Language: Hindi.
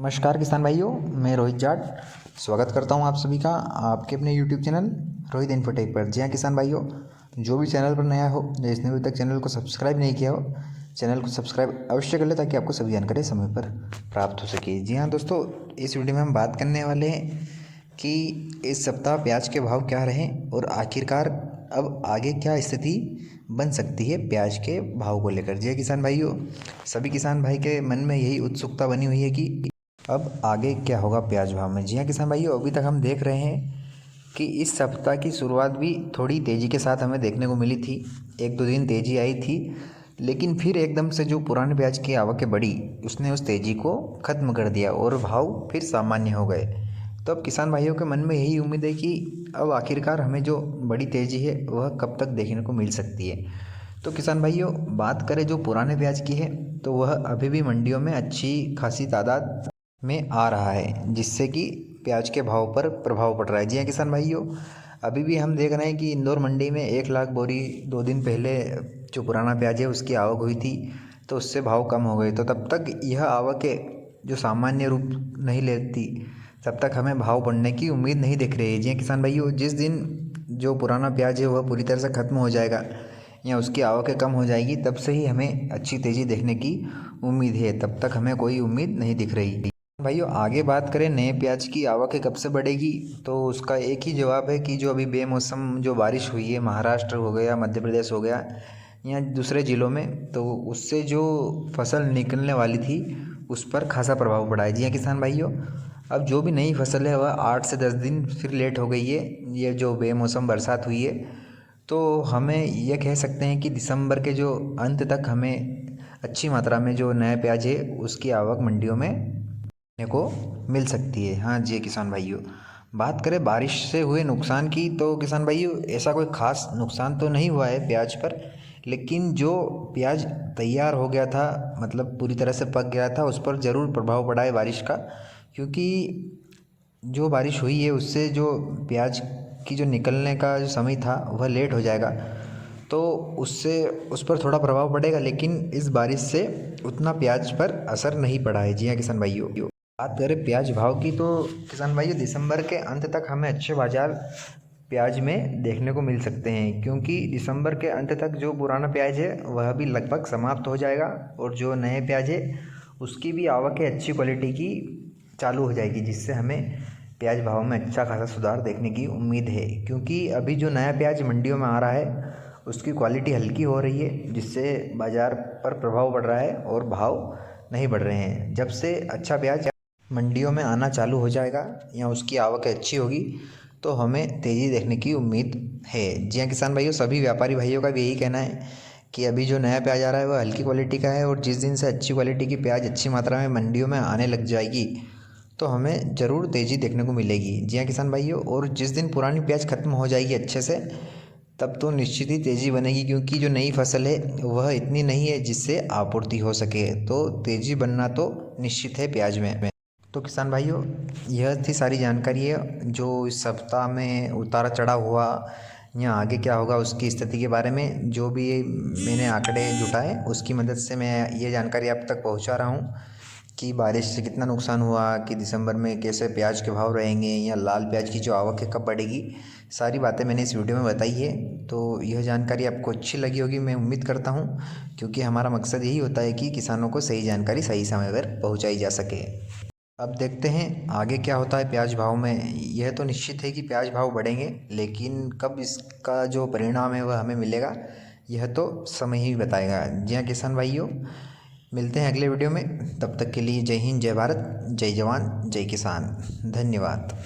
नमस्कार किसान भाइयों, मैं रोहित जाट स्वागत करता हूं आप सभी का आपके अपने YouTube चैनल रोहित इन्फोटेक पर। जी हाँ किसान भाइयों, जो भी चैनल पर नया हो, जिसने अभी तक चैनल को सब्सक्राइब नहीं किया हो, चैनल को सब्सक्राइब अवश्य कर ले ताकि आपको सभी जानकारी समय पर प्राप्त हो सके। जी हाँ दोस्तों, इस वीडियो में हम बात करने वाले हैं कि इस सप्ताह प्याज के भाव क्या रहे और आखिरकार अब आगे क्या स्थिति बन सकती है प्याज के भाव को लेकर। जी हाँ किसान भाइयों, सभी किसान भाई के मन में यही उत्सुकता बनी हुई है कि अब आगे क्या होगा प्याज भाव में। जी हाँ किसान भाइयों, अभी तक हम देख रहे हैं कि इस सप्ताह की शुरुआत भी थोड़ी तेज़ी के साथ हमें देखने को मिली थी। एक दो दिन तेज़ी आई थी, लेकिन फिर एकदम से जो पुराने प्याज की आवकें बढ़ी, उसने उस तेज़ी को ख़त्म कर दिया और भाव फिर सामान्य हो गए। तो अब किसान भाइयों के मन में यही उम्मीद है कि अब आखिरकार हमें जो बड़ी तेज़ी है वह कब तक देखने को मिल सकती है। तो किसान भाइयों, बात करें जो पुराने प्याज की है, तो वह अभी भी मंडियों में अच्छी खासी तादाद में आ रहा है, जिससे कि प्याज के भाव पर प्रभाव पड़ रहा है। जी हाँ किसान भाइयों, अभी भी हम देख रहे हैं कि इंदौर मंडी में 1 लाख बोरी 2 दिन पहले जो पुराना प्याज है उसकी आवक हुई थी, तो उससे भाव कम हो गए। तो तब तक यह आवकें जो सामान्य रूप नहीं लेती, तब तक हमें भाव बढ़ने की उम्मीद नहीं दिख रही है। जी हाँ किसान भाइयों, जिस दिन जो पुराना प्याज है वह पूरी तरह से ख़त्म हो जाएगा या उसकी आवकें कम हो जाएगी, तब से ही हमें अच्छी तेज़ी देखने की उम्मीद है। तब तक हमें कोई उम्मीद नहीं दिख रही। भाइयों, आगे बात करें नए प्याज की आवक कब से बढ़ेगी, तो उसका एक ही जवाब है कि जो अभी बेमौसम जो बारिश हुई है, महाराष्ट्र हो गया, मध्य प्रदेश हो गया या दूसरे ज़िलों में, तो उससे जो फसल निकलने वाली थी उस पर खासा प्रभाव पड़ा है। जी हाँ किसान भाइयों, अब जो भी नई फसल है वह 8 से 10 दिन फिर लेट हो गई है। ये जो बेमौसम बरसात हुई है, तो हमें यह कह सकते हैं कि दिसंबर के जो अंत तक हमें अच्छी मात्रा में जो नया प्याज है उसकी आवक मंडियों में देखने को मिल सकती है। हाँ जी किसान भाइयों, बात करें बारिश से हुए नुकसान की, तो किसान भाइयों ऐसा कोई ख़ास नुकसान तो नहीं हुआ है प्याज पर, लेकिन जो प्याज तैयार हो गया था, मतलब पूरी तरह से पक गया था, उस पर ज़रूर प्रभाव पड़ा है बारिश का। क्योंकि जो बारिश हुई है उससे जो प्याज की जो निकलने का जो समय था वह लेट हो जाएगा, तो उससे उस पर थोड़ा प्रभाव पड़ेगा, लेकिन इस बारिश से उतना प्याज पर असर नहीं पड़ा है। जी हाँ किसान भाइयों, बात करें प्याज भाव की, तो किसान भाइयों दिसंबर के अंत तक हमें अच्छे बाज़ार प्याज में देखने को मिल सकते हैं, क्योंकि दिसंबर के अंत तक जो पुराना प्याज है वह भी लगभग समाप्त हो जाएगा और जो नए प्याज है उसकी भी आवक अच्छी क्वालिटी की चालू हो जाएगी, जिससे हमें प्याज भाव में अच्छा खासा सुधार देखने की उम्मीद है। क्योंकि अभी जो नया प्याज मंडियों में आ रहा है उसकी क्वालिटी हल्की हो रही है, जिससे बाज़ार पर प्रभाव पड़ रहा है और भाव नहीं बढ़ रहे हैं। जब से अच्छा प्याज मंडियों में आना चालू हो जाएगा या उसकी आवक अच्छी होगी, तो हमें तेज़ी देखने की उम्मीद है। जी हाँ किसान भाइयों, सभी व्यापारी भाइयों का भी यही कहना है कि अभी जो नया प्याज आ रहा है वह हल्की क्वालिटी का है, और जिस दिन से अच्छी क्वालिटी की प्याज अच्छी मात्रा में मंडियों में आने लग जाएगी, तो हमें ज़रूर तेज़ी देखने को मिलेगी। जी हाँ किसान भाइयों, और जिस दिन पुरानी प्याज ख़त्म हो जाएगी अच्छे से, तब तो निश्चित ही तेज़ी बनेगी, क्योंकि जो नई फसल है वह इतनी नहीं है जिससे आपूर्ति हो सके, तो तेज़ी बनना तो निश्चित है प्याज में। तो किसान भाइयों, यह थी सारी जानकारी है जो इस सप्ताह में उतार चढ़ाव हुआ या आगे क्या होगा उसकी स्थिति के बारे में। जो भी मैंने आंकड़े जुटाए उसकी मदद से मैं ये जानकारी आप तक पहुंचा रहा हूं कि बारिश से कितना नुकसान हुआ, कि दिसंबर में कैसे प्याज के भाव रहेंगे या लाल प्याज की जो आवक है कब बढ़ेगी। सारी बातें मैंने इस वीडियो में बताई है, तो यह जानकारी आपको अच्छी लगी होगी, मैं उम्मीद करता हूँ, क्योंकि हमारा मकसद यही होता है कि किसानों को सही जानकारी सही समय पर पहुँचाई जा सके। अब देखते हैं आगे क्या होता है प्याज भाव में। यह तो निश्चित है कि प्याज भाव बढ़ेंगे, लेकिन कब इसका जो परिणाम है वह हमें मिलेगा, यह तो समय ही बताएगा। जी हाँ किसान भाइयों, मिलते हैं अगले वीडियो में। तब तक के लिए जय हिंद, जय भारत, जय जवान, जय किसान। धन्यवाद।